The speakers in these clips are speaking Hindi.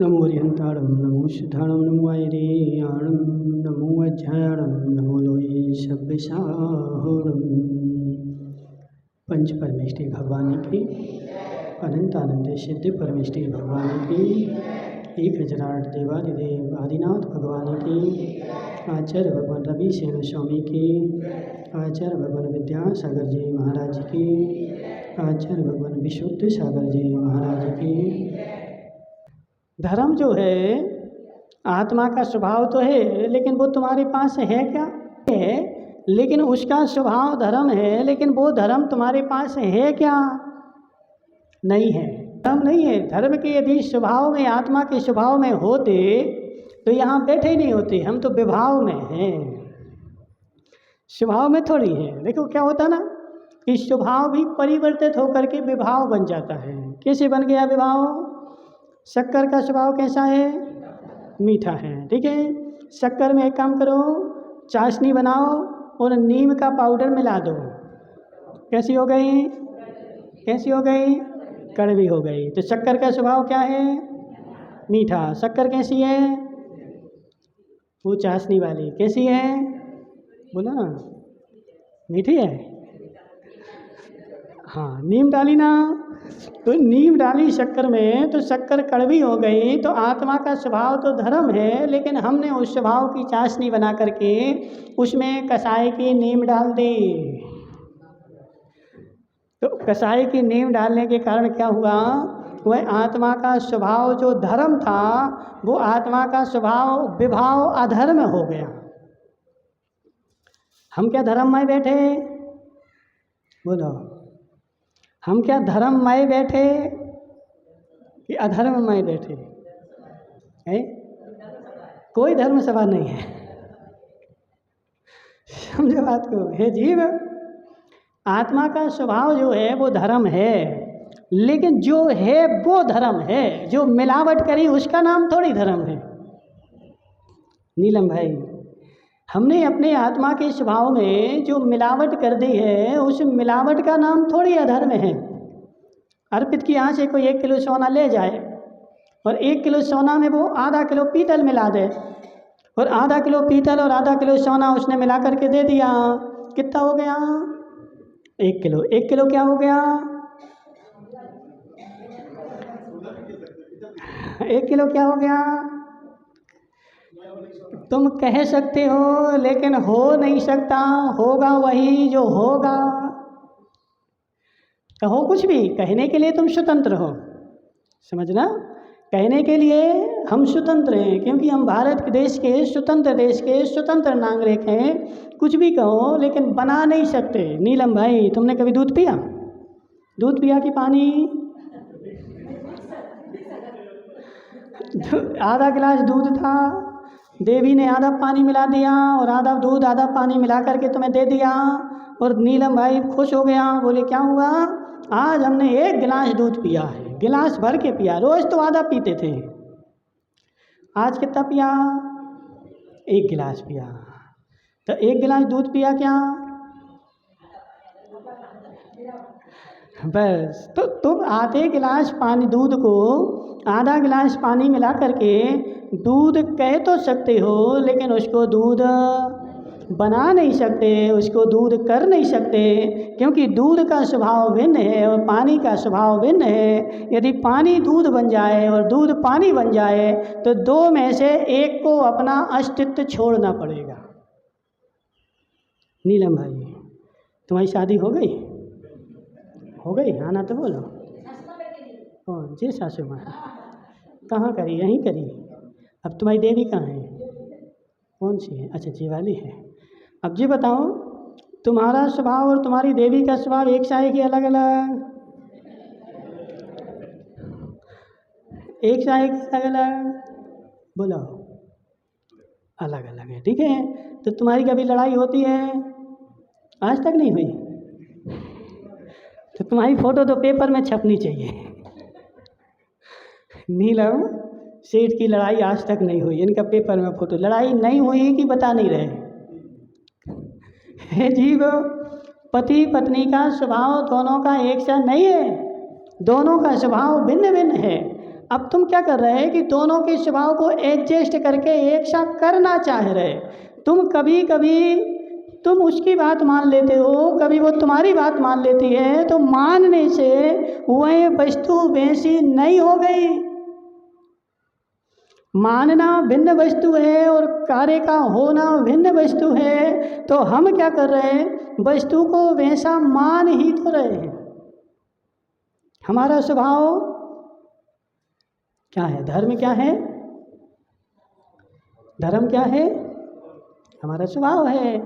नमो रिहंताणं नमो सिद्धाणं नमो ऐरेयाणं नमो अध्यायाणं नमो लोये सभ्यसाहोणं। पंच परमेष्टि भगवान की अनंत आनंद सिद्ध परमेष्टि भगवान की 1008 देवादिदेव आदिनाथ भगवान की आचार्य भगवान रवि सेन स्वामी की आचार्य भगवान विद्यासागर जी महाराज की आचार्य भगवान विशुद्ध सागर जी महाराज की। धर्म जो है आत्मा का स्वभाव तो है, लेकिन वो तुम्हारे पास है क्या? है, लेकिन उसका स्वभाव धर्म है, लेकिन वो धर्म तुम्हारे पास है क्या? नहीं है, धर्म नहीं है। धर्म के यदि स्वभाव में, आत्मा के स्वभाव में होते तो यहाँ बैठे ही नहीं होते। हम तो विभाव में हैं, स्वभाव में थोड़ी है। देखो क्या होता ना कि स्वभाव भी परिवर्तित होकर के विभाव बन जाता है। कैसे बन गया विभाव? शक्कर का स्वभाव कैसा है? मीठा है, ठीक है। शक्कर में एक काम करो, चाशनी बनाओ और नीम का पाउडर मिला दो। कैसी हो गई? कैसी हो गई? कड़वी हो गई। तो शक्कर का स्वभाव क्या है? मीठा। शक्कर कैसी है? वो चाशनी वाली कैसी है? बोलो ना, मीठी है। हाँ, नीम डाली ना, तो नीम डाली शक्कर में तो शक्कर कड़वी हो गई। तो आत्मा का स्वभाव तो धर्म है, लेकिन हमने उस स्वभाव की चाशनी बना करके उसमें कसाई की नीम डाल दी। तो कसाई की नीम डालने के कारण क्या हुआ? वह आत्मा का स्वभाव जो धर्म था, वो आत्मा का स्वभाव विभाव अधर्म हो गया। हम क्या धर्ममय बैठे? बोलो, हम क्या धर्ममय बैठे कि अधर्ममय बैठे? है? कोई धर्म सभा नहीं है। समझो बात को। हे जीव, आत्मा का स्वभाव जो है वो धर्म है, लेकिन जो है वो धर्म है। जो मिलावट करी उसका नाम थोड़ी धर्म है। नीलम भाई, हमने अपने आत्मा के स्वभाव में जो मिलावट कर दी है, उस मिलावट का नाम थोड़ी अधर्म है। अर्पित की यहाँ से कोई 1 किलो सोना ले जाए और 1 किलो सोना में वो आधा किलो पीतल मिला दे, और आधा किलो पीतल और आधा किलो सोना उसने मिला करके दे दिया। कितना हो गया? 1 किलो। 1 किलो क्या हो गया? 1 किलो क्या हो गया? तुम कह सकते हो, लेकिन हो नहीं सकता। होगा वही जो होगा। कहो कुछ भी, कहने के लिए तुम स्वतंत्र हो, समझना। कहने के लिए हम स्वतंत्र हैं, क्योंकि हम भारत के देश के स्वतंत्र, देश के स्वतंत्र नागरिक हैं। कुछ भी कहो, लेकिन बना नहीं सकते। नीलम भाई, तुमने कभी दूध पिया? दूध पिया कि पानी? आधा गिलास दूध था, देवी ने आधा पानी मिला दिया और आधा दूध आधा पानी मिला करके तुम्हें दे दिया, और नीलम भाई खुश हो गया। बोले क्या हुआ? आज हमने 1 गिलास दूध पिया है, गिलास भर के पिया। रोज तो आधा पीते थे, आज कितना पिया? 1 गिलास पिया। तो 1 गिलास दूध पिया क्या? बस। तो तुम आधे गिलास पानी, दूध को आधा गिलास पानी मिला करके दूध कह तो सकते हो, लेकिन उसको दूध बना नहीं सकते, उसको दूध कर नहीं सकते, क्योंकि दूध का स्वभाव भिन्न है और पानी का स्वभाव भिन्न है। यदि पानी दूध बन जाए और दूध पानी बन जाए तो 2 में से एक को अपना अस्तित्व छोड़ना पड़ेगा। नीलम भाई, तुम्हारी शादी हो गई? हो गई? हाँ ना तो बोलो। कौन? जी सासू माँ। कहाँ करी? यहीं करी? अब तुम्हारी देवी कहाँ है? कौन सी है? अच्छा, जी वाली है। अब जी बताओ, तुम्हारा स्वभाव और तुम्हारी देवी का स्वभाव एक सा है कि अलग अलग? एक सा है कि अलग अलग? बोलो। अलग अलग है, ठीक है। तो तुम्हारी कभी लड़ाई होती है? आज तक नहीं हुई? तो तुम्हारी फोटो तो पेपर में छपनी चाहिए। नीलम सेठ की लड़ाई आज तक नहीं हुई, इनका पेपर में फोटो। लड़ाई नहीं हुई कि बता नहीं रहे? हे जीव, पति पत्नी का स्वभाव दोनों का एक सा नहीं है, दोनों का स्वभाव भिन्न भिन्न है। अब तुम क्या कर रहे हैं कि दोनों के स्वभाव को एडजस्ट करके एक साथ करना चाह रहे। तुम कभी कभी तुम उसकी बात मान लेते हो, कभी वो तुम्हारी बात मान लेती है, तो मानने से वह वस्तु वैसी नहीं हो गई। मानना भिन्न वस्तु है और कार्य का होना भिन्न वस्तु है। तो हम क्या कर रहे हैं, वस्तु को वैसा मान ही तो रहे हैं। हमारा स्वभाव क्या है, धर्म क्या है, धर्म क्या है, हमारा स्वभाव है।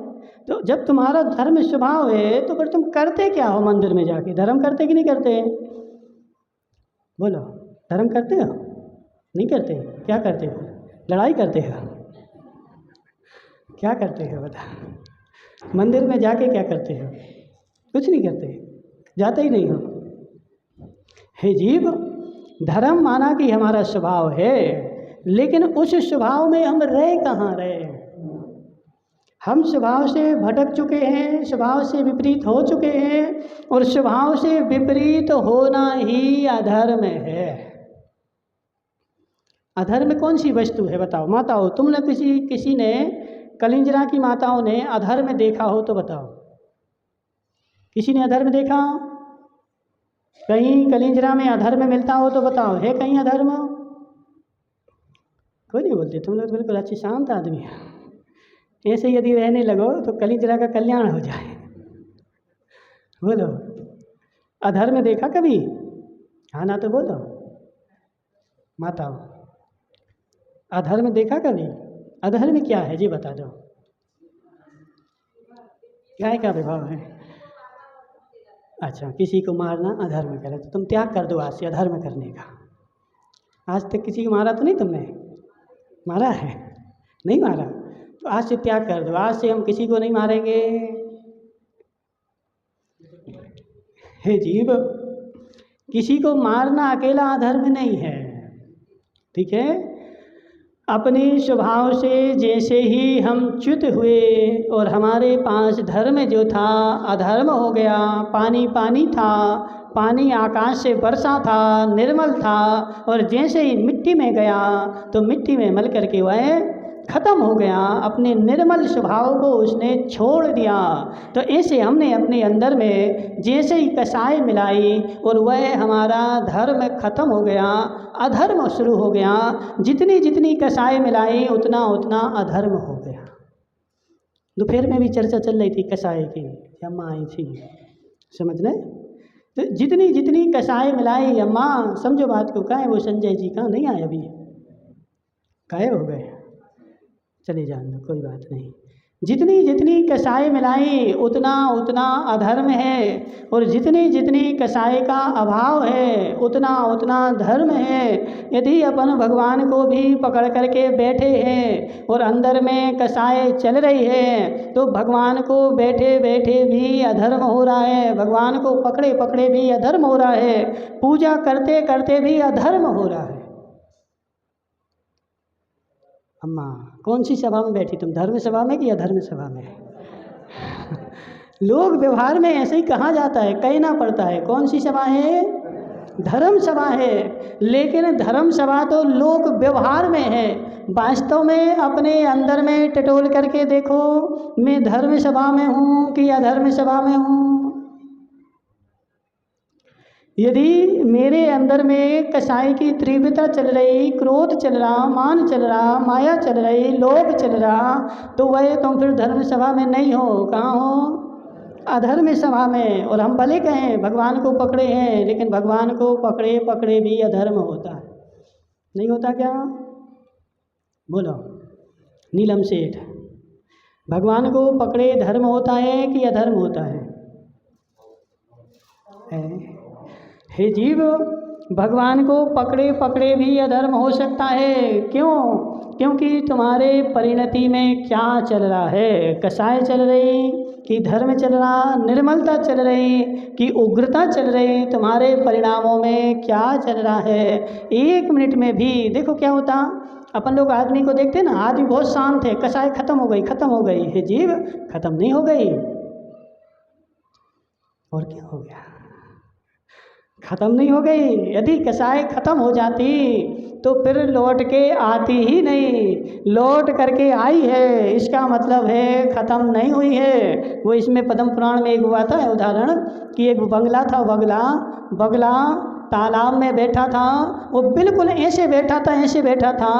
तो जब तुम्हारा धर्म स्वभाव है तो फिर तुम करते क्या हो मंदिर में जाके? धर्म करते कि नहीं करते? बोलो, धर्म करते हो? नहीं करते? क्या करते हो? लड़ाई करते हो? क्या करते हो बता? मंदिर में जाके क्या करते हो? कुछ नहीं करते, जाते ही नहीं हो। हे जीव, धर्म माना कि हमारा स्वभाव है, लेकिन उस स्वभाव में हम रह कहाँ रहे? हम स्वभाव से भटक चुके हैं, स्वभाव से विपरीत हो चुके हैं, और स्वभाव से विपरीत होना ही अधर्म है। अधर्म कौन सी वस्तु है बताओ? माताओं, तुमने किसी ने, कलिंजरा की माताओं ने अधर्म देखा हो तो बताओ। किसी ने अधर्म देखा? कहीं कलिंजरा में अधर्म मिलता हो तो बताओ, है कहीं अधर्म? कोई नहीं बोलते। तुम लोग बिल्कुल अच्छी शांत आदमी है। ऐसे यदि रहने लगो तो कलिंजरा का कल्याण हो जाए। बोलो, अधर्म देखा कभी? हाँ ना तो बोलो माताओं, अधर्म देखा कभी? अधर्म क्या है जी बता दो। गाय का विभाव है। अच्छा, किसी को मारना अधर्म करे तो तुम त्याग कर दो आज से अधर्म करने का। आज तक किसी को मारा तो नहीं तुमने? मारा है? नहीं मारा तो आज से त्याग कर दो। आज से हम किसी को नहीं मारेंगे। हे जीव, किसी को मारना अकेला अधर्म नहीं है, ठीक है? अपने स्वभाव से जैसे ही हम च्युत हुए और हमारे पास धर्म जो था अधर्म हो गया। पानी पानी था, पानी आकाश से बरसा था, निर्मल था, और जैसे ही मिट्टी में गया तो मिट्टी में मल करके वह खत्म हो गया। अपने निर्मल स्वभाव को उसने छोड़ दिया। तो ऐसे हमने अपने अंदर में जैसे ही कसाई मिलाई और वह हमारा धर्म खत्म हो गया, अधर्म शुरू हो गया। जितनी जितनी कसाई मिलाई उतना उतना अधर्म हो गया। दोपहर में भी चर्चा चल रही थी कसाई की, अम्मा आई थी, समझ रहे? तो जितनी जितनी कसाई मिलाई, अम्मा समझो बात को, कहाँ है वो संजय जी? कहाँ नहीं आए अभी, गायब हो गए? चले जान दो, कोई बात नहीं। जितनी जितनी कसाई मिलाई उतना उतना अधर्म है, और जितनी जितनी कसाई का अभाव है उतना उतना धर्म है। यदि अपन भगवान को भी पकड़ करके बैठे हैं और अंदर में कसाई चल रही है तो भगवान को बैठे बैठे भी अधर्म हो रहा है, भगवान को पकड़े पकड़े भी अधर्म हो रहा है, पूजा करते करते भी अधर्म हो रहा है। अम्मा कौन सी सभा में बैठी तुम, धर्म सभा में कि अधर्म सभा में? लोग व्यवहार में ऐसे ही कहा जाता है, कहना पड़ता है। कौन सी सभा है? धर्म सभा है। लेकिन धर्म सभा तो लोक व्यवहार में है। वास्तव में अपने अंदर में टटोल करके देखो, मैं धर्म सभा में हूँ कि अधर्म सभा में हूँ? यदि मेरे अंदर में कसाई की तीव्रता चल रही, क्रोध चल रहा, मान चल रहा, माया चल रही, लोभ चल रहा, तो वह तुम फिर धर्म सभा में नहीं हो। कहाँ हो? अधर्म सभा में। और हम भले कहें भगवान को पकड़े हैं, लेकिन भगवान को पकड़े पकड़े भी अधर्म होता है। नहीं होता क्या? बोलो नीलम सेठ, भगवान को पकड़े धर्म होता है कि अधर्म होता है? हे जीव, भगवान को पकड़े पकड़े भी अधर्म हो सकता है। क्यों? क्योंकि तुम्हारे परिणति में क्या चल रहा है? कसाय चल रही कि धर्म चल रहा, निर्मलता चल रही कि उग्रता चल रही? तुम्हारे परिणामों में क्या चल रहा है? एक मिनट में भी देखो क्या होता। अपन लोग आदमी को देखते ना, आदमी बहुत शांत है, कसाय खत्म हो गई, खत्म हो गई। हे जीव, खत्म नहीं हो गई, और क्या हो गया? ख़त्म नहीं हो गई। यदि कसाई ख़त्म हो जाती तो फिर लौट के आती ही नहीं, लौट करके आई है, इसका मतलब है ख़त्म नहीं हुई है। वो इसमें पद्म पुराण में एक हुआ था उदाहरण कि एक बगला था, बगला तालाब में बैठा था। वो बिल्कुल ऐसे बैठा था, ऐसे बैठा था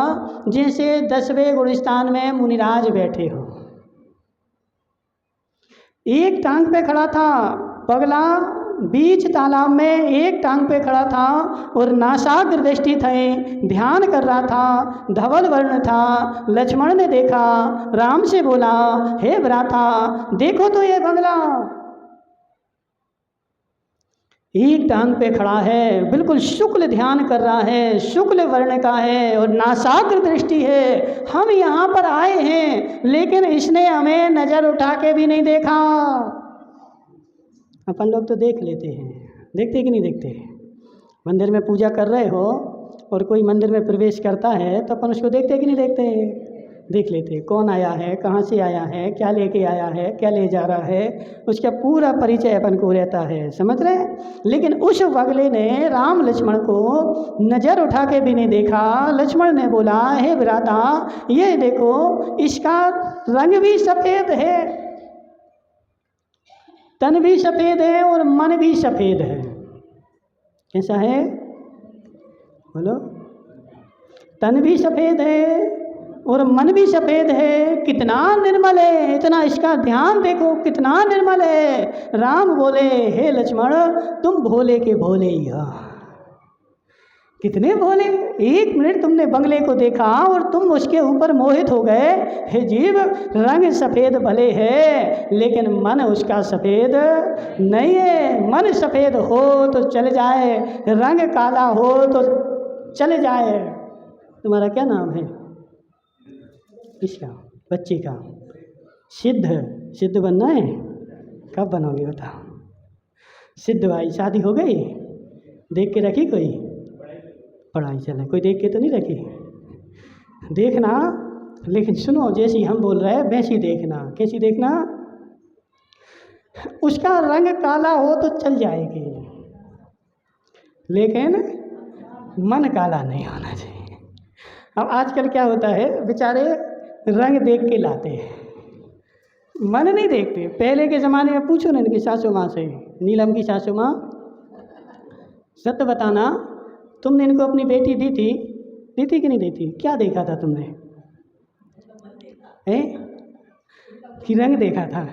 जैसे 10वें गुलिस्तान में मुनिराज बैठे हो। एक टांग पे खड़ा था बगला, बीच तालाब में एक टांग पे खड़ा था और नासाग्र दृष्टि थे, ध्यान कर रहा था, धवल वर्ण था। लक्ष्मण ने देखा, राम से बोला, हे भ्राता देखो तो ये बगला एक टांग पे खड़ा है, बिल्कुल शुक्ल ध्यान कर रहा है, शुक्ल वर्ण का है और नासाग्र दृष्टि है। हम यहाँ पर आए हैं लेकिन इसने हमें नज़र उठा के भी नहीं देखा। अपन लोग तो देख लेते हैं, देखते कि नहीं देखते? मंदिर में पूजा कर रहे हो और कोई मंदिर में प्रवेश करता है तो अपन उसको देखते कि नहीं देखते? देख लेते, कौन आया है, कहाँ से आया है, क्या लेके आया है, क्या ले जा रहा है, उसका पूरा परिचय अपन को रहता है, समझ रहे हैं। लेकिन उस बगले ने राम लक्ष्मण को नज़र उठा के भी नहीं देखा। लक्ष्मण ने बोला, हे भ्राता ये देखो, इसका रंग भी सफ़ेद है, तन भी सफ़ेद है और मन भी सफ़ेद है। कैसा है बोलो? तन भी सफ़ेद है और मन भी सफ़ेद है। कितना निर्मल है, इतना इसका ध्यान देखो कितना निर्मल है। राम बोले, हे लक्ष्मण तुम भोले के भोले ही हो। कितने भोले, 1 मिनट तुमने बंगले को देखा और तुम उसके ऊपर मोहित हो गए। हे जीव, रंग सफ़ेद भले है लेकिन मन उसका सफ़ेद नहीं है। मन सफ़ेद हो तो चल जाए, रंग काला हो तो चले जाए। तुम्हारा क्या नाम है? किसका? बच्ची का? सिद्ध बनना है? कब बनोगे बताओ? सिद्ध भाई शादी हो गई? देख के रखी कोई? पढ़ाई चले, कोई देख के तो नहीं रखी? देखना, लेकिन सुनो, जैसी हम बोल रहे हैं वैसी देखना। कैसी देखना? उसका रंग काला हो तो चल जाएगी लेकिन मन काला नहीं होना चाहिए। अब आजकल क्या होता है, बेचारे रंग देख के लाते हैं, मन नहीं देखते। पहले के ज़माने में पूछो ना इनकी सासू माँ से, नीलम की सासू माँ, सत्य बताना, तुमने इनको अपनी बेटी दी थी कि नहीं दी थी? क्या देखा था तुमने? कि रंग देखा था?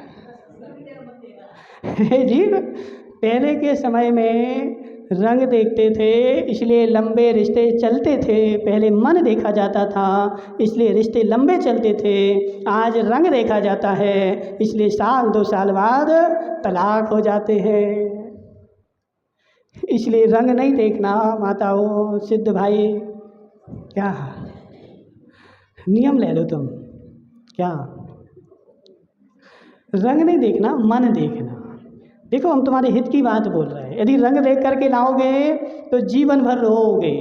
जी, पहले के समय में रंग देखते थे इसलिए लंबे रिश्ते चलते थे। पहले मन देखा जाता था इसलिए रिश्ते लंबे चलते थे। आज रंग देखा जाता है इसलिए 1-2 साल बाद तलाक हो जाते हैं। इसलिए रंग नहीं देखना माताओं, सिद्ध भाई। क्या नियम ले लो तुम? क्या रंग नहीं देखना, मन देखना। देखो, हम तुम्हारे हित की बात बोल रहे हैं। यदि रंग देख करके लाओगे तो जीवन भर रोओगे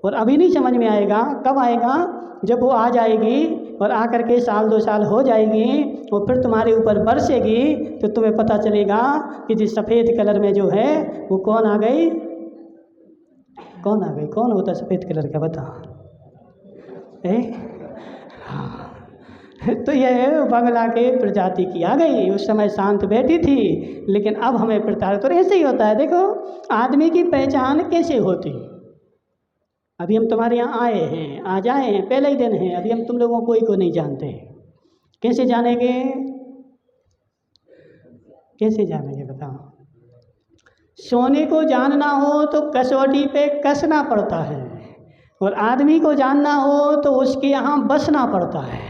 और अभी नहीं समझ में आएगा। कब आएगा? जब वो आ जाएगी और आकर के 1-2 साल हो जाएगी और फिर तुम्हारे ऊपर बरसेगी तो तुम्हें पता चलेगा कि जिस सफ़ेद कलर में जो है वो कौन आ गई। कौन होता सफ़ेद कलर का बताओ? हाँ, तो यह बगला के प्रजाति की आ गई। उस समय शांत बैठी थी लेकिन अब हमें प्रताड़ित। तो ऐसे ही होता है। देखो, आदमी की पहचान कैसे होती। अभी हम तुम्हारे यहाँ आए हैं, आज आए हैं, पहले ही दिन है, अभी हम तुम लोगों कोई को नहीं जानते। कैसे जानेंगे? बताओ? सोने को जानना हो तो कसौटी पे कसना पड़ता है और आदमी को जानना हो तो उसके यहाँ बसना पड़ता है।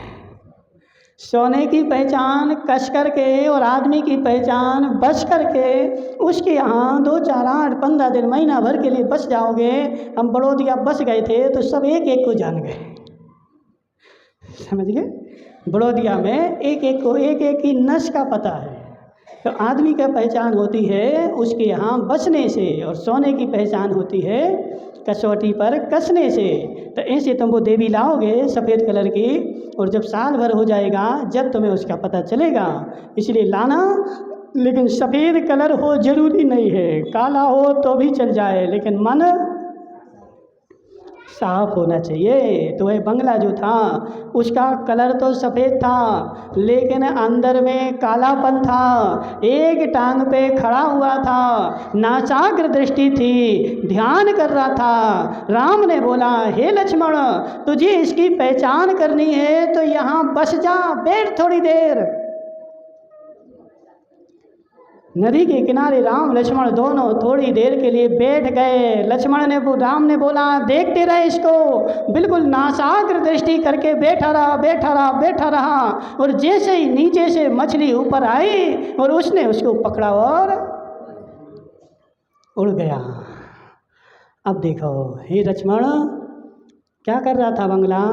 सोने की पहचान कस करके और आदमी की पहचान बस करके उसके यहाँ 2, 4, 8, 15 दिन, महीना भर के लिए बस जाओगे। हम बड़ौदिया बस गए थे तो सब एक को जान गए, समझ गए? बड़ौदिया में एक को एक की नस का पता है। तो आदमी का पहचान होती है उसके यहाँ बसने से और सोने की पहचान होती है कसौटी पर कसने से। तो ऐसे तुम वो देवी लाओगे सफ़ेद कलर की और जब साल भर हो जाएगा जब तुम्हें उसका पता चलेगा। इसलिए लाना लेकिन सफ़ेद कलर हो जरूरी नहीं है, काला हो तो भी चल जाए, लेकिन मन साफ होना चाहिए। तो वह बंगला जो था उसका कलर तो सफ़ेद था, लेकिन अंदर में कालापन था। एक टांग पे खड़ा हुआ था, नाचाग्र दृष्टि थी, ध्यान कर रहा था। राम ने बोला, हे लक्ष्मण, तुझे इसकी पहचान करनी है तो यहाँ बस जा, बैठ थोड़ी देर। नदी के किनारे राम लक्ष्मण दोनों थोड़ी देर के लिए बैठ गए। राम ने बोला, देखते रहे इसको। बिल्कुल नासाग्र दृष्टि करके बैठा रहा, बैठा रहा, बैठा रहा, और जैसे ही नीचे से मछली ऊपर आई और उसने उसको पकड़ा और उड़ गया। अब देखो, हे लक्ष्मण, क्या कर रहा था बंगला?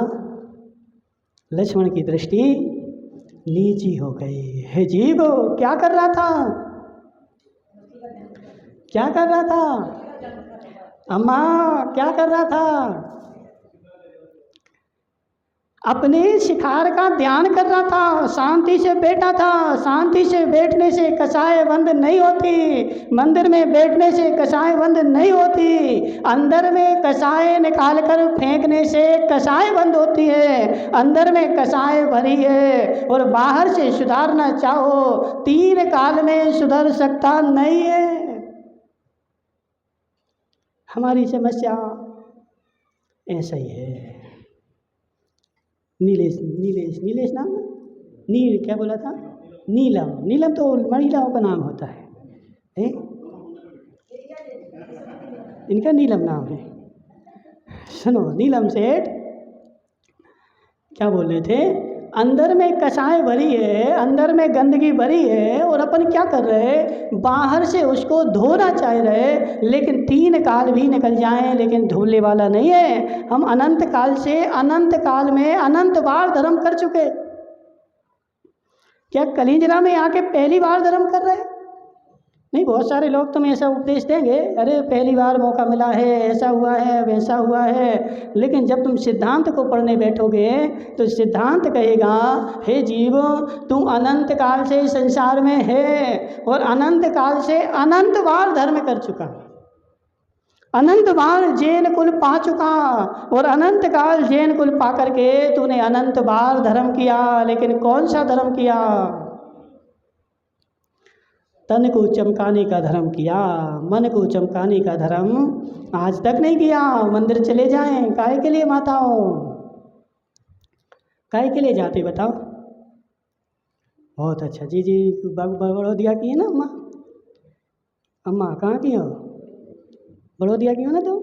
लक्ष्मण की दृष्टि नीची हो गई। हे जीव, क्या कर रहा था? क्या कर रहा था? अम्मा, क्या कर रहा था? अपने शिकार का ध्यान कर रहा था, शांति से बैठा था। शांति से बैठने से कसाय बंद नहीं होती, मंदिर में बैठने से कसाय बंद नहीं होती। अंदर में कसाय निकाल कर फेंकने से कसाय बंद होती है। अंदर में कसाय भरी है और बाहर से सुधारना चाहो, 3 काल में सुधर सकता नहीं है। हमारी समस्या ऐसा ही है। नीलेश नाम, क्या बोला था? नीलम तो महिलाओं का नाम होता है? इनका नीलम नाम है। सुनो, नीलम सेठ क्या बोल रहे थे? अंदर में कसाय भरी है, अंदर में गंदगी भरी है, और अपन क्या कर रहे? बाहर से उसको धोना चाह रहे, लेकिन 3 काल भी निकल जाएं, लेकिन धोने वाला नहीं है। हम अनंत काल से अनंत काल में अनंत बार धर्म कर चुके। क्या कलिंजरा में आके पहली बार धर्म कर रहे? नहीं, बहुत सारे लोग तुम्हें ऐसा उपदेश देंगे, अरे पहली बार मौका मिला है, ऐसा हुआ है, वैसा हुआ है। लेकिन जब तुम सिद्धांत को पढ़ने बैठोगे तो सिद्धांत कहेगा, हे जीव, तू अनंत काल से संसार में है और अनंत काल से अनंत बार धर्म कर चुका, अनंत बार जैन कुल पा चुका, और अनंत काल जैन कुल पा करके तूने अनंत बार धर्म किया। लेकिन कौन सा धर्म किया? तन को चमकाने का धर्म किया, मन को चमकाने का धर्म आज तक नहीं किया। मंदिर चले जाएं, काहे के लिए माताओं? काहे के लिए जाते बताओ? बहुत अच्छा, जी बड़ोदिया की है ना अम्मा? अम्मा कहाँ की हो? बड़ोदिया की हो ना तुम?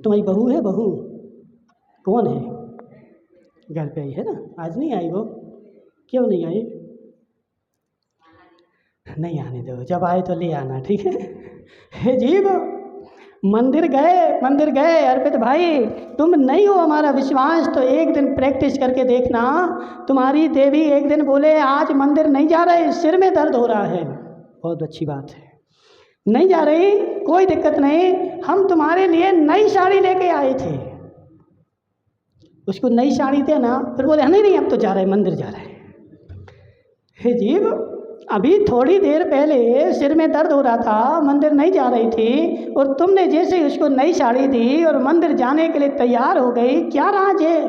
तुम्हारी बहू है? बहू कौन है? घर पे आई है ना? आज नहीं आई वो? क्यों नहीं आई? नहीं आने दो, जब आए तो ले आना, ठीक है? हे जीव, मंदिर गए अर्पित भाई, तुम नहीं हो हमारा विश्वास तो एक दिन प्रैक्टिस करके देखना। तुम्हारी देवी एक दिन बोले, आज मंदिर नहीं जा रहे, सिर में दर्द हो रहा है। बहुत अच्छी बात है, नहीं जा रही, कोई दिक्कत नहीं, हम तुम्हारे लिए नई साड़ी लेके आए थे। उसको नई साड़ी थे ना, फिर बोले नहीं अब तो जा रहे, मंदिर जा रहे। हे जीव, अभी थोड़ी देर पहले सिर में दर्द हो रहा था, मंदिर नहीं जा रही थी, और तुमने जैसे ही उसको नई साड़ी दी और मंदिर जाने के लिए तैयार हो गई, क्या राज है?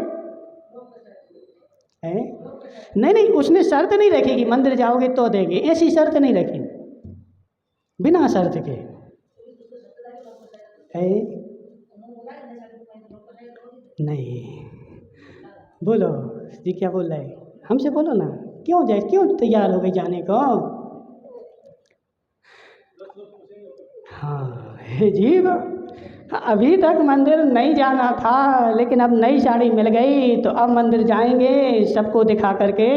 नहीं, उसने शर्त नहीं रखी कि मंदिर जाओगे तो देंगे, ऐसी शर्त नहीं रखी, बिना शर्त के है। नहीं, बोलो जी, क्या बोल रहे? हमसे बोलो ना, क्यों तैयार हो गई जाने को? हाँ, हे जीव, अभी तक मंदिर नहीं जाना था, लेकिन अब नई साड़ी मिल गई तो अब मंदिर जाएंगे, सबको दिखा करके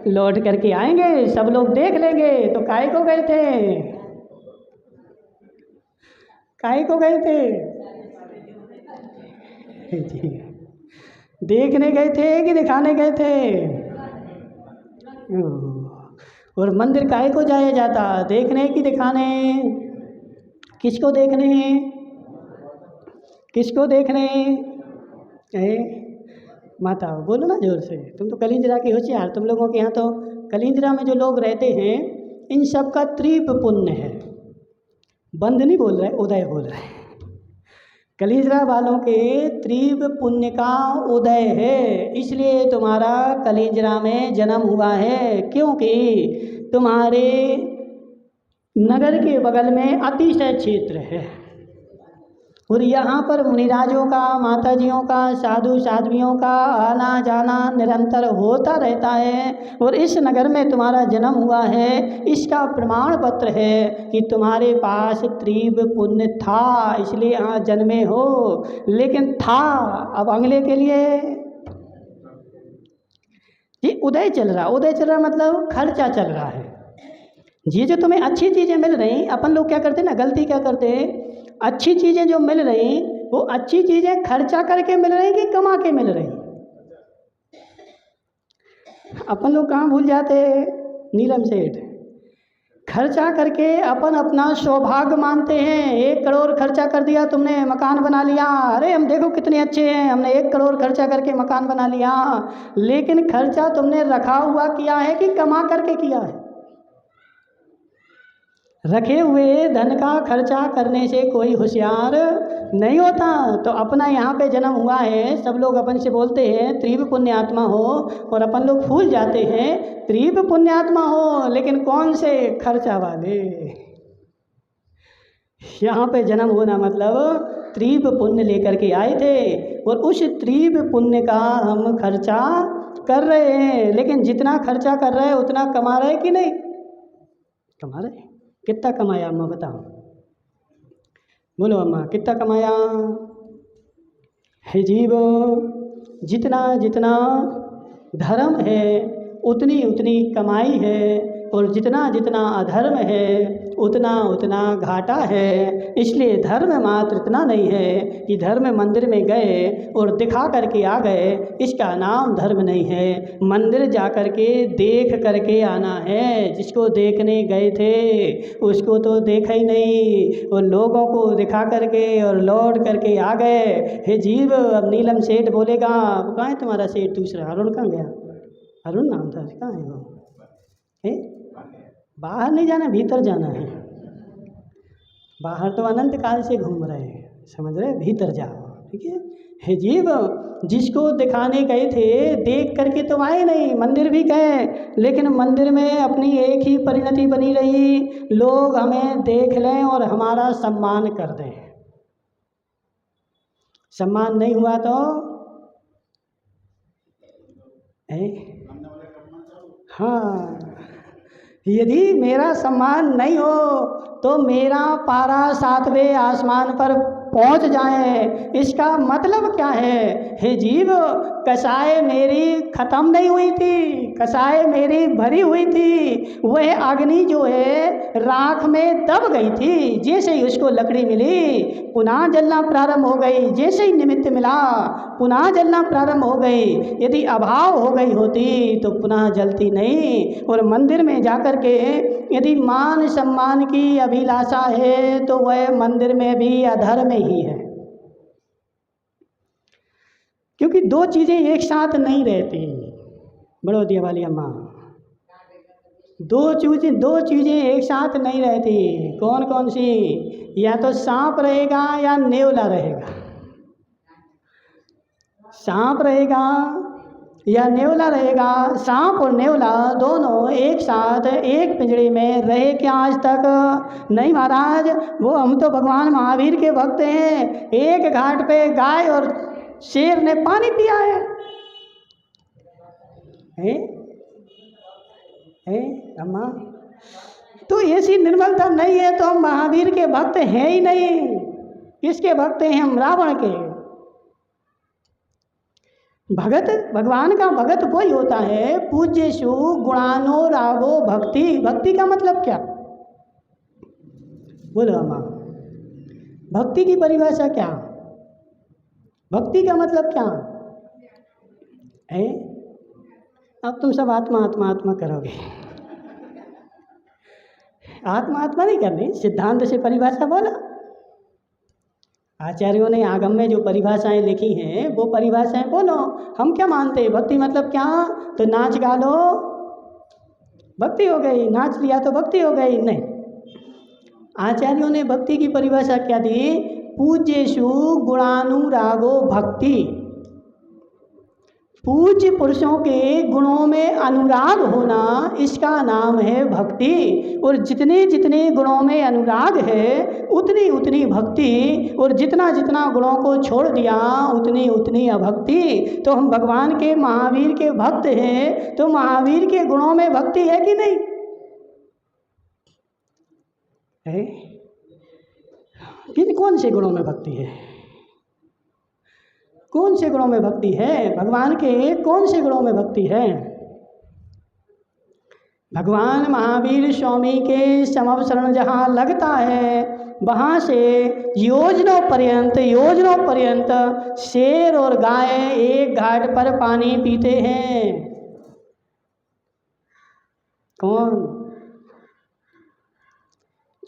लौट करके आएंगे, सब लोग देख लेंगे। तो काहे को गए थे? काहे को गए थे? जी, देखने गए थे कि दिखाने गए थे? और मंदिर काहे को जाया जाता? देखने कि दिखाने? किसको देखने? किसको देखने? माता बोलो ना जोर से, तुम तो कलिंजरा की होशियार। तुम लोगों के यहाँ तो कलिंजरा में जो लोग रहते हैं इन सब का तीव्र पुण्य है। बंद नहीं बोल रहे, उदय बोल रहे हैं। कलिंजरा वालों के तीव्र पुण्य का उदय है, इसलिए तुम्हारा कलिंजरा में जन्म हुआ है। क्योंकि तुम्हारे नगर के बगल में अतिशय क्षेत्र है और यहाँ पर मुनिराजों का, माताजियों का, साधु साध्वियों का आना जाना निरंतर होता रहता है। और इस नगर में तुम्हारा जन्म हुआ है, इसका प्रमाण पत्र है कि तुम्हारे पास तीव्र पुण्य था, इसलिए यहाँ जन्मे हो। लेकिन था, अब अगले के लिए ये उदय चल रहा। उदय चल रहा मतलब खर्चा चल रहा है। ये जो तुम्हें अच्छी चीज़ें मिल रही, अपन लोग क्या करते हैं ना, गलती क्या करते हैं, अच्छी चीज़ें जो मिल रही वो अच्छी चीज़ें खर्चा करके मिल रही कि कमा के मिल रही। अपन लोग कहाँ भूल जाते, नीलम सेठ, खर्चा करके अपन अपना सौभाग्य मानते हैं। 1 करोड़ खर्चा कर दिया तुमने, मकान बना लिया, अरे हम देखो कितने अच्छे हैं, हमने 1 करोड़ खर्चा करके मकान बना लिया। लेकिन खर्चा तुमने रखा हुआ किया है कि कमा करके किया है? रखे हुए धन का खर्चा करने से कोई होशियार नहीं होता। तो अपना यहाँ पे जन्म हुआ है, सब लोग अपन से बोलते हैं तीव्र पुण्यात्मा हो, और अपन लोग भूल जाते हैं तीव्र पुण्यात्मा हो, लेकिन कौन से, खर्चा वाले। यहाँ पे जन्म होना मतलब तीव्र पुण्य लेकर के आए थे, और उस तीव्र पुण्य का हम खर्चा कर रहे हैं। लेकिन जितना खर्चा कर रहे हैं उतना कमा रहे कि नहीं? कमा रहे। कितना कमाया अम्मा बताओ, बोलो अम्मा कितना कमाया? हे जीव, जितना जितना धर्म है उतनी उतनी कमाई है, और जितना जितना अधर्म है उतना उतना घाटा है। इसलिए धर्म मात्र इतना नहीं है कि धर्म मंदिर में गए और दिखा करके आ गए, इसका नाम धर्म नहीं है। मंदिर जा कर के देख करके आना है। जिसको देखने गए थे उसको तो देखा ही नहीं, और लोगों को दिखा करके और लौट करके आ गए। हे जीव, अब नीलम सेठ बोलेगा, वो कहाँ है तुम्हारा सेठ दूसरा, अरुण कहाँ गया? अरुण नाम था, कहाँ है वो? है बाहर नहीं जाना, भीतर जाना है। बाहर तो अनंत काल से घूम रहे हैं, समझ रहे, भीतर जाओ, ठीक है। हे जीव, जिसको दिखाने गए थे देख करके तो आए नहीं, मंदिर भी गए, लेकिन मंदिर में अपनी एक ही परिणति बनी रही, लोग हमें देख लें और हमारा सम्मान कर दें। सम्मान नहीं हुआ तो हाँ, यदि मेरा सम्मान नहीं हो तो मेरा पारा 7वें आसमान पर पहुंच जाए, इसका मतलब क्या है? हे जीव, कसाई मेरी ख़त्म नहीं हुई थी, कसाई मेरी भरी हुई थी। वह अग्नि जो है राख में दब गई थी, जैसे ही उसको लकड़ी मिली पुनः जलना प्रारंभ हो गई, जैसे ही निमित्त मिला पुनः जलना प्रारंभ हो गई। यदि अभाव हो गई होती तो पुनः जलती नहीं। और मंदिर में जाकर के यदि मान सम्मान की अभिलाषा है तो वह मंदिर में भी अधर्म ही है, क्योंकि 2 चीज़ें एक साथ नहीं रहती। बड़ौदिया वाली अम्मा, 2 चीज़ें एक साथ नहीं रहती। कौन कौन सी? या तो सांप रहेगा या नेवला रहेगा। सांप रहेगा या नेवला रहेगा। सांप और नेवला दोनों एक साथ एक पिंजरे में रहे क्या आज तक? नहीं महाराज, वो हम तो भगवान महावीर के भक्त हैं। एक घाट पे गाय और शेर ने पानी पिया है, अम्मा? तो ऐसी निर्मलता नहीं है तो हम महावीर के भक्त हैं ही नहीं। किसके भक्त हैं हम? रावण के। भगत, भगवान का भगत वही होता है पूज्येषु गुणानो रागो भक्ति। भक्ति का मतलब क्या? बोलो अम्मा, भक्ति की परिभाषा क्या? भक्ति का मतलब क्या है? अब तुम सब आत्मा आत्मा आत्मा करोगे। आत्मा आत्मा नहीं करनी, सिद्धांत से परिभाषा बोला। आचार्यों ने आगम में जो परिभाषाएं लिखी हैं वो परिभाषाएं बोलो। हम क्या मानते हैं भक्ति मतलब क्या? तो नाच गा लो, भक्ति हो गई, नाच लिया तो भक्ति हो गई? नहीं। आचार्यों ने भक्ति की परिभाषा क्या दी? पूज्येषु गुणानुरागो भक्ति। पूज्य पुरुषों के गुणों में अनुराग होना, इसका नाम है भक्ति। और जितने जितने गुणों में अनुराग है उतनी उतनी भक्ति, और जितना जितना गुणों को छोड़ दिया उतनी उतनी अभक्ति। तो हम भगवान के, महावीर के भक्त हैं, तो महावीर के गुणों में भक्ति है कि नहीं है? कौन से गुणों में भक्ति है? कौन से गुणों में भक्ति है? भगवान के कौन से गुणों में भक्ति है? भगवान महावीर स्वामी के समवसरण जहाँ लगता है वहाँ से योजनों पर्यंत शेर और गाय एक घाट पर पानी पीते हैं। कौन?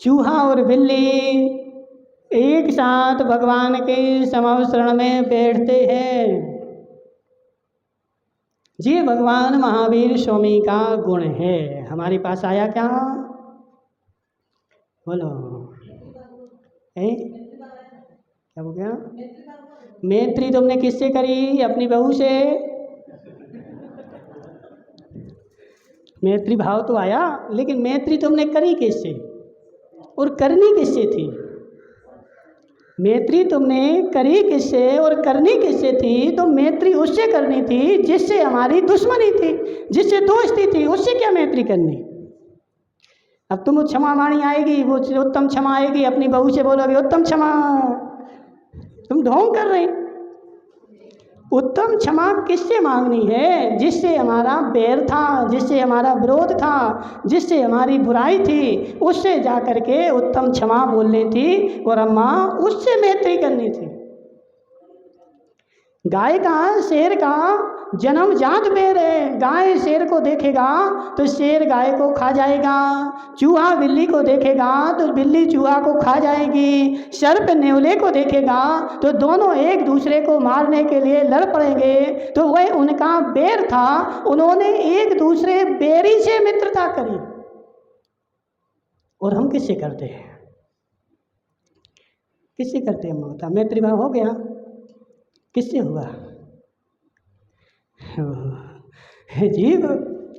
चूहा और बिल्ली एक साथ भगवान के समवसरण में बैठते हैं। ये भगवान महावीर स्वामी का गुण है। हमारे पास आया क्या? बोलो है? क्या हो गया? मैत्री तुमने किससे करी? अपनी बहू से। मैत्री भाव तो आया, लेकिन मैत्री तुमने करी किससे और करनी किससे थी? मैत्री तुमने करी किससे और करनी किससे थी? तो मैत्री उससे करनी थी जिससे हमारी दुश्मनी थी, जिससे दोस्ती थी, उससे क्या मैत्री करनी? अब तुम क्षमा वाणी आएगी, वो उत्तम क्षमा आएगी, अपनी बहू से बोलोगे उत्तम क्षमा, तुम ढोंग कर रहे। उत्तम क्षमा किससे मांगनी है? जिससे हमारा बैर था, जिससे हमारा विरोध था, जिससे हमारी बुराई थी, उससे जा कर के उत्तम क्षमा बोलनी थी, और अम्मा उससे मैत्री करनी थी। गाय का, शेर का जन्म जात बैर है। गाय शेर को देखेगा तो शेर गाय को खा जाएगा, चूहा बिल्ली को देखेगा तो बिल्ली चूहा को खा जाएगी, सर्प नेवले को देखेगा तो दोनों एक दूसरे को मारने के लिए लड़ पड़ेंगे। तो वह उनका बैर था, उन्होंने एक दूसरे बैरी से मित्रता करी। और हम किससे करते हैं? किससे करते हैं ममता? मैत्री भाव हो गया? किससे हुआ? जीव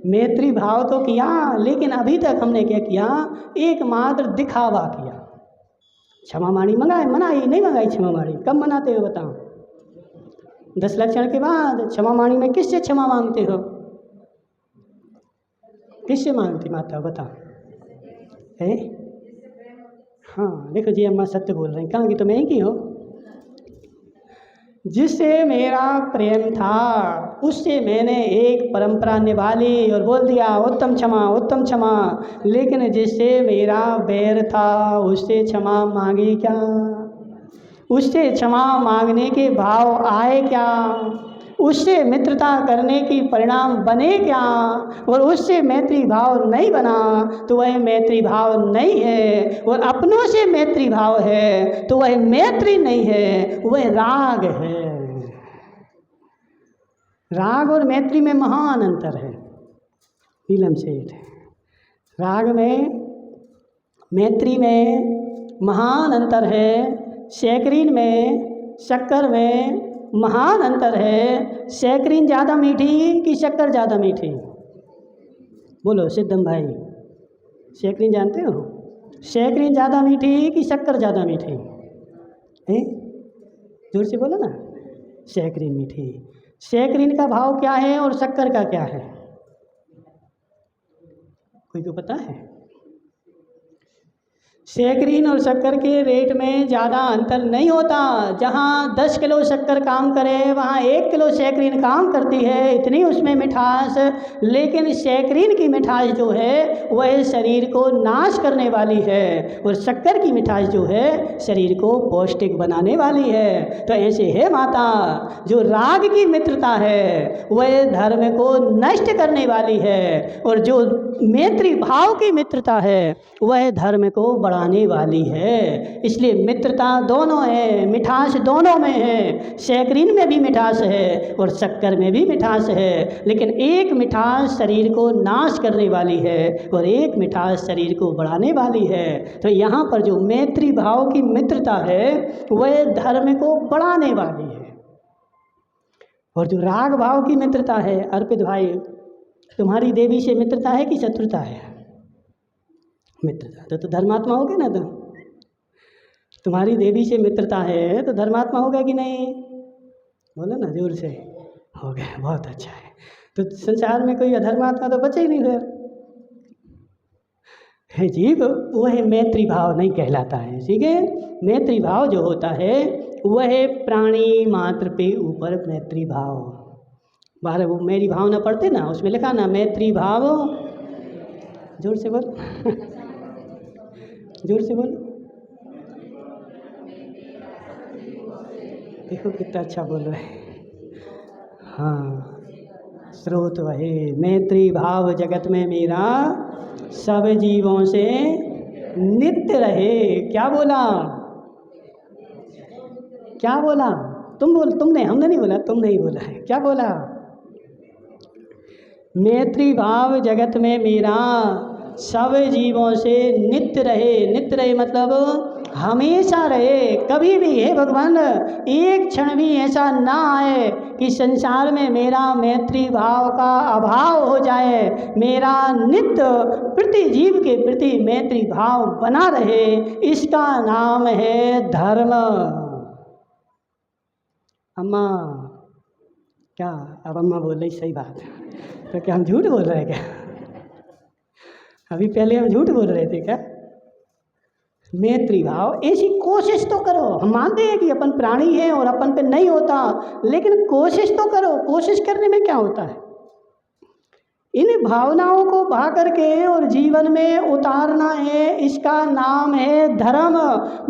मैत्री भाव तो किया, लेकिन अभी तक हमने क्या किया? एकमात्र दिखावा किया। क्षमा माणी मनाई नहीं मंगाई? क्षमा माणी कब मनाते हो बताओ? 10 लक्षण के बाद क्षमा माणी में किससे क्षमा मांगते हो? किससे मांगती माता बताओ? है? हाँ देखो जी, अम्मा सत्य बोल रही हैं। कहाँ की? तो मैं ही की हो। जिससे मेरा प्रेम था उससे मैंने एक परंपरा निभा ली और बोल दिया उत्तम क्षमा। लेकिन जिससे मेरा बैर था उससे क्षमा मांगी क्या? उससे क्षमा मांगने के भाव आए क्या? उससे मित्रता करने की परिणाम बने क्या? और उससे मैत्री भाव नहीं बना तो वह मैत्री भाव नहीं है। और अपनों से मैत्री भाव है तो वह मैत्री नहीं है, वह राग है। राग और मैत्री में महान अंतर है। नीलम सेठ, राग में मैत्री में महान अंतर है। सैकरीन में, शक्कर में महान अंतर है। सैकरीन ज़्यादा मीठी कि शक्कर ज़्यादा मीठी? बोलो सिद्धम भाई, सैकरीन जानते हो? सैकरीन ज़्यादा मीठी कि शक्कर ज़्यादा मीठी है? जोर से बोलो ना। सैकरीन मीठी। सैकरीन का भाव क्या है और शक्कर का क्या है? कोई को पता है? सैकरीन और शक्कर के रेट में ज़्यादा अंतर नहीं होता। जहाँ 10 किलो शक्कर काम करे वहाँ 1 किलो सैकरीन काम करती है, इतनी उसमें मिठास। लेकिन सैकरीन की मिठास जो है वह शरीर को नाश करने वाली है, और शक्कर की मिठास जो है शरीर को पौष्टिक बनाने वाली है। तो ऐसे है माता, जो राग की मित्रता है वह धर्म को नष्ट करने वाली है, और जो मैत्री भाव की मित्रता है वह धर्म को बढ़ा बढ़ाने वाली है। इसलिए मित्रता दोनों है, मिठास दोनों में है। सैकरीन में भी मिठास है और शक्कर में भी मिठास है, लेकिन एक मिठास शरीर को नाश करने वाली है और एक मिठास शरीर को बढ़ाने वाली है। तो यहाँ पर जो मैत्री भाव की मित्रता है वह धर्म को बढ़ाने वाली है, और जो राग भाव की मित्रता है, अर्पित भाई तुम्हारी देवी से मित्रता है कि शत्रुता है? मित्रता। तो धर्मात्मा हो गए ना। तो तुम्हारी देवी से मित्रता है तो धर्मात्मा हो गया कि नहीं? बोलो ना जोर से। हो गया, बहुत अच्छा है। तो संसार में कोई अधर्मात्मा तो बचे ही नहीं फिर है जीव। वह मैत्री भाव नहीं कहलाता है, ठीक है। मैत्री भाव जो होता है वह प्राणी मात्र पे ऊपर मैत्री भाव। बाहर वो मेरी भावना पढ़ते ना, उसमें लिखा ना मैत्री भाव। जोर से बोल जोर से बोल। देखो कितना अच्छा बोल रहे हैं। हाँ, स्रोत वही मैत्री भाव जगत में मेरा सब जीवों से नित्य रहे। क्या बोला? क्या बोला? तुमने, हमने नहीं बोला, तुमने ही बोला है। क्या बोला? मैत्री भाव जगत में मेरा सब जीवों से नित्य रहे। नित्य रहे मतलब हमेशा रहे, कभी भी। हे भगवान, एक क्षण भी ऐसा ना आए कि संसार में मेरा मैत्री भाव का अभाव हो जाए। मेरा नित्य प्रति जीव के प्रति मैत्री भाव बना रहे, इसका नाम है धर्म। अम्मा क्या? अब अम्मा बोल रही, सही बात है। तो क्या हम झूठ बोल रहे हैं क्या? अभी पहले हम झूठ बोल रहे थे क्या? मैत्री भाव, ऐसी कोशिश तो करो। हम मानते हैं कि अपन प्राणी हैं और अपन पे नहीं होता, लेकिन कोशिश तो करो। कोशिश करने में क्या होता है? इन भावनाओं को बहा करके और जीवन में उतारना है, इसका नाम है धर्म।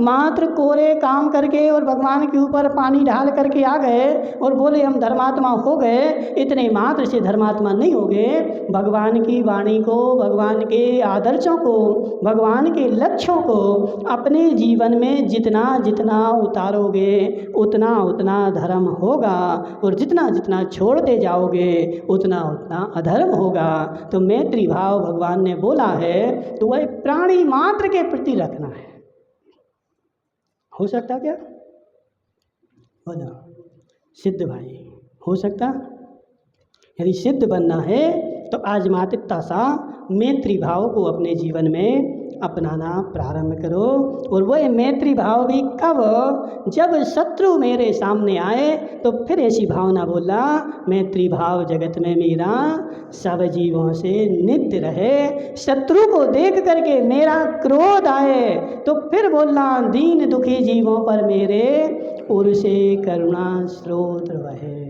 मात्र कोरे काम करके और भगवान के ऊपर पानी ढाल करके आ गए और बोले हम धर्मात्मा हो गए, इतने मात्र से धर्मात्मा नहीं हो गए। भगवान की वाणी को, भगवान के आदर्शों को, भगवान के लक्ष्यों को अपने जीवन में जितना जितना उतारोगे उतना उतना धर्म होगा, और जितना जितना छोड़ते जाओगे उतना उतना अधर्म होगा। तो मैत्री भाव भगवान ने बोला है तो वह प्राणी मात्र के प्रति रखना है। हो सकता क्या? बोलो सिद्ध भाई, हो सकता? यदि सिद्ध बनना है तो आजमातिकता सा मैत्री भाव को अपने जीवन में अपनाना प्रारंभ करो। और वह मैत्री भाव भी कब? जब शत्रु मेरे सामने आए तो फिर ऐसी भावना बोला, मैत्री भाव जगत में मेरा सब जीवों से नित्य रहे। शत्रु को देख करके मेरा क्रोध आए तो फिर बोलना, दीन दुखी जीवों पर मेरे उर से करुणा स्रोत बहे।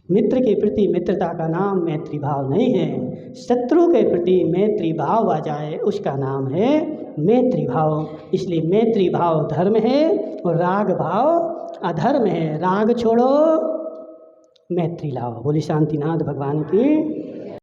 मित्र के प्रति मित्रता का नाम मैत्री भाव नहीं है। शत्रु के प्रति मैत्री भाव आ जाए उसका नाम है मैत्री भाव। इसलिए मैत्री भाव धर्म है और राग भाव अधर्म है। राग छोड़ो, मैत्री लाओ। बोली शांतिनाथ भगवान की।